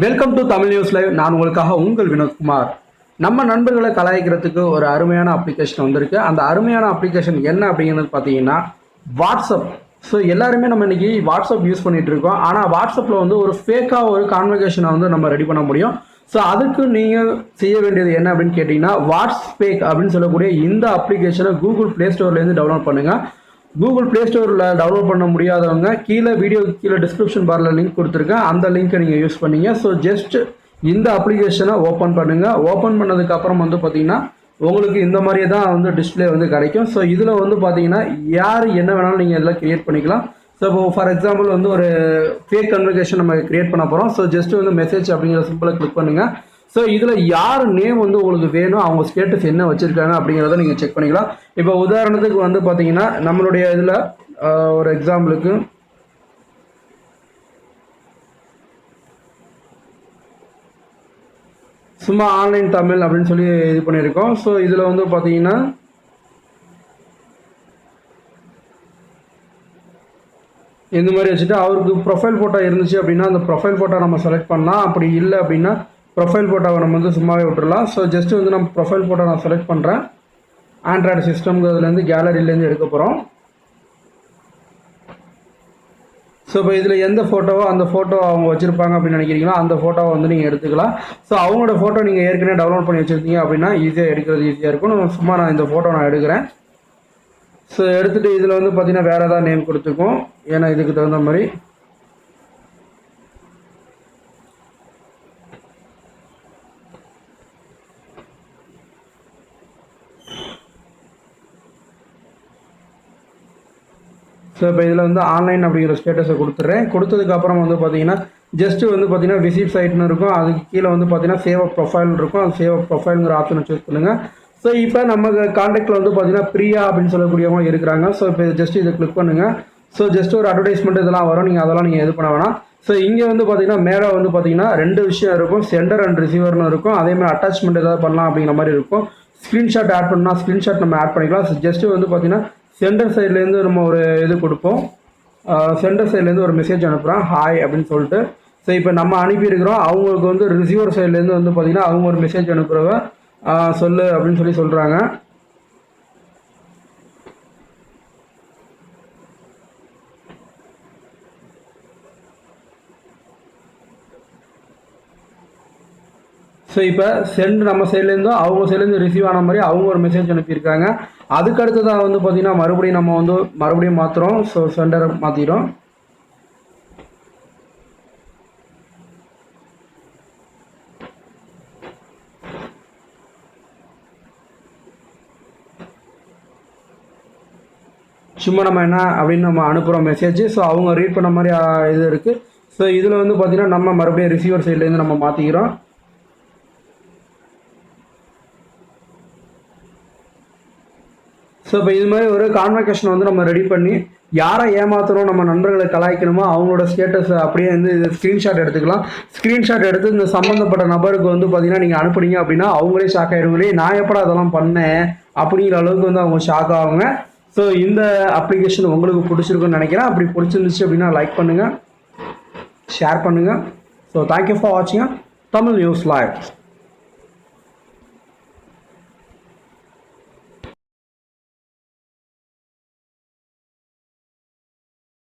Welcome to Tamil news live. நான் உங்களுக்காக உங்கள் வினோத்குமார். நம்ம நண்பர்களை கலாய்க்கிறதுக்கு ஒரு அருமையான அப்ளிகேஷன் வந்திருக்கு. அந்த அருமையான அப்ளிகேஷன் என்ன அப்படிங்கிறது பார்த்தீங்கன்னா வாட்ஸ்அப். ஸோ எல்லாருமே நம்ம இன்னைக்கு வாட்ஸ்அப் யூஸ் பண்ணிட்டு இருக்கோம். ஆனால் வாட்ஸ்அப்பில் வந்து ஒரு ஃபேக்காக ஒரு கான்வர்சேஷனை வந்து நம்ம ரெடி பண்ண முடியும். ஸோ அதுக்கு நீங்கள் செய்ய வேண்டியது என்ன அப்படின்னு கேட்டிங்கன்னா வாட்ஸ்பேக் அப்படின்னு சொல்லக்கூடிய இந்த அப்ளிகேஷனை கூகுள் ப்ளே ஸ்டோர்லேருந்து டவுன்லோட் பண்ணுங்கள். கூகுள் ப்ளே ஸ்டோரில் டவுன்லோட் பண்ண முடியாதவங்க கீழே வீடியோக்கு கீழே டிஸ்கிரிப்ஷன் பாரில் லிங்க் கொடுத்துருக்கேன். அந்த லிங்க்கை நீங்கள் யூஸ் பண்ணீங்க. ஸோ ஜஸ்ட் இந்த அப்ளிகேஷனை ஓப்பன் பண்ணுங்கள். ஓப்பன் பண்ணதுக்கப்புறம் வந்து பார்த்தீங்கன்னா உங்களுக்கு இந்த மாதிரியே தான் வந்து டிஸ்பிளே வந்து கிடைக்கும். ஸோ இதில் வந்து பார்த்தீங்கன்னா யார் என்ன வேணாலும் நீங்கள் இதில் க்ரியேட் பண்ணிக்கலாம். ஸோ இப்போ ஃபார் எக்ஸாம்பிள் வந்து ஒரு ஃபேக் கன்வர்சேஷன் நம்ம க்ரியேட் பண்ண போகிறோம். ஸோ ஜஸ்ட் வந்து மெசேஜ் அப்படிங்கிற சிம்பிளை கிளிக் பண்ணுங்கள். ஸோ இதில் யார் நேம் வந்து உங்களுக்கு வேணும், அவங்க ஸ்டேட்டஸ் என்ன வச்சுருக்காங்க அப்படிங்கிறத நீங்கள் செக் பண்ணிக்கலாம். இப்போ உதாரணத்துக்கு வந்து பார்த்தீங்கன்னா நம்மளுடைய இதில் ஒரு எக்ஸாம்பிளுக்கு சும்மா ஆன்லைன் தமிழ் அப்படின்னு சொல்லி இது பண்ணியிருக்கோம். ஸோ இதில் வந்து பார்த்தீங்கன்னா இந்த மாதிரி வச்சுட்டு அவருக்கு ப்ரொஃபைல் ஃபோட்டோ இருந்துச்சு அப்படின்னா அந்த ப்ரொஃபைல் ஃபோட்டோ நம்ம செலக்ட் பண்ணலாம். அப்படி இல்லை அப்படின்னா ப்ரொஃபைல் ஃபோட்டோவை நம்ம வந்து சும்மாவே விட்டுடலாம். ஸோ ஜஸ்ட்டு வந்து நம்ம ப்ரொஃபைல் ஃபோட்டோ நான் செலக்ட் பண்ணுறேன். ஆண்ட்ராய்டு சிஸ்டம்ங்கிறதுலேருந்து கேலரியிலேருந்து எடுக்க போகிறோம். ஸோ இப்போ இதில் எந்த ஃபோட்டோவோ அந்த ஃபோட்டோ அவங்க வச்சுருப்பாங்க அப்படின்னு நினைக்கிறீங்களோ அந்த ஃபோட்டோவை வந்து நீங்கள் எடுத்துக்கலாம். ஸோ அவங்களோட ஃபோட்டோ நீங்கள் ஏற்கனவே டவுன்லோட் பண்ணி வச்சுருந்தீங்க அப்படின்னா ஈஸியாக எடுக்கிறது ஈஸியாக இருக்கும். சும்மா நான் இந்த ஃபோட்டோ நான் எடுக்கிறேன். ஸோ எடுத்துகிட்டு இதில் வந்து பார்த்தீங்கன்னா வேறு ஏதாவது நேம் கொடுத்துக்கும். ஏன்னா இதுக்கு தகுந்த மாதிரி ஸோ இப்போ இதில் வந்து ஆன்லைன் அப்படிங்கிற ஸ்டேட்டஸை கொடுத்துட்றேன். கொடுத்ததுக்கப்புறம் வந்து பார்த்தீங்கன்னா ஜஸ்ட்டு வந்து பார்த்தீங்கன்னா விசிட் சைட்னு இருக்கும். அதுக்கு கீழே வந்து பார்த்தீங்கன்னா சேவ் ப்ரொஃபைல் இருக்கும். அது சேவ் ப்ரொஃபைலுங்கிற ஆப்ஷனை சூஸ் பண்ணுங்கள். ஸோ இப்போ நம்ம கான்டாக்டில் வந்து பார்த்தீங்கன்னா பிரியா அப்படின்னு சொல்லக்கூடியவங்க இருக்கிறாங்க. ஸோ இப்போ ஜஸ்ட் இதை கிளிக் பண்ணுங்கள். ஸோ ஜஸ்ட் ஒரு அட்வர்டைஸ்மெண்ட் இதெல்லாம் வரும். அதெல்லாம் நீங்கள் இது பண்ண வேணாம். ஸோ இங்கே வந்து பார்த்தீங்கன்னா மேலே வந்து பார்த்தீங்கன்னா ரெண்டு விஷயம் இருக்கும். சென்டர் அண்ட் ரிசீவர்னு இருக்கும். அதேமாதிரி அட்டாச்மெண்ட் ஏதாவது பண்ணலாம் அப்படிங்கிற மாதிரி இருக்கும். ஸ்க்ரீன்ஷாட் ஆட் பண்ணால் ஸ்க்ரீன்ஷாட் நம்ம ஆட் பண்ணிக்கலாம். ஸோ ஜஸ்ட்டு வந்து பார்த்தீங்கன்னா சென்டர் சைட்லேருந்து நம்ம ஒரு இது கொடுப்போம். சென்டர் சைட்லேருந்து ஒரு மெசேஜ் அனுப்புகிறோம் ஹாய் அப்படின்னு சொல்லிட்டு. ஸோ இப்போ நம்ம அனுப்பியிருக்கிறோம். அவங்களுக்கு வந்து ரிசீவர் சைட்லேருந்து வந்து பார்த்திங்கன்னா அவங்க ஒரு மெசேஜ் அனுப்புகிறவ சொல்லு அப்படின்னு சொல்லி சொல்கிறாங்க. ஸோ இப்போ சென்ட் நம்ம சைட்லேருந்தும் அவங்க சைட்லேருந்து ரிசீவ் ஆன மாதிரி அவங்க ஒரு மெசேஜ் அனுப்பியிருக்காங்க. அதுக்கு அடுத்ததாக வந்து பார்த்தீங்கன்னா மறுபடியும் நம்ம வந்து மறுபடியும் மாற்றுறோம். ஸோ சென்டரை மாற்றிடும். சும்மா நம்ம என்ன அப்படின்னு நம்ம அனுப்புகிறோம் மெசேஜ். ஸோ அவங்க ரீட் பண்ண மாதிரி இது இருக்குது. ஸோ இதில் வந்து பார்த்தீங்கன்னா நம்ம மறுபடியும் ரிசீவர் சைட்லேருந்து நம்ம மாற்றிக்கிறோம். ஸோ இப்போ இது மாதிரி ஒரு கான்வர்சேஷன் வந்து நம்ம ரெடி பண்ணி யாரை ஏமாற்றணும், நம்ம நண்பர்களை கலாய்க்கணுமோ அவங்களோட ஸ்டேட்டஸை அப்படியே வந்து இது ஸ்க்ரீன்ஷாட் எடுத்துக்கலாம். ஸ்க்ரீன்ஷாட் எடுத்து இந்த சம்மந்தப்பட்ட நபருக்கு வந்து பார்த்தீங்கன்னா நீங்கள் அனுப்புனீங்க அப்படின்னா அவங்களே ஷாக் ஆகிடுங்களே, நான் எப்படா அதெல்லாம் பண்ணேன் அப்படிங்கிற அளவுக்கு வந்து அவங்க ஷாக் ஆகுங்க. ஸோ இந்த அப்ளிகேஷன் உங்களுக்கு பிடிச்சிருக்குன்னு நினைக்கிறேன். அப்படி பிடிச்சிருந்துச்சு அப்படின்னா லைக் பண்ணுங்கள், ஷேர் பண்ணுங்கள். ஸோ தேங்க்யூ ஃபார் வாட்சிங் தமிழ் நியூஸ் லைவ்.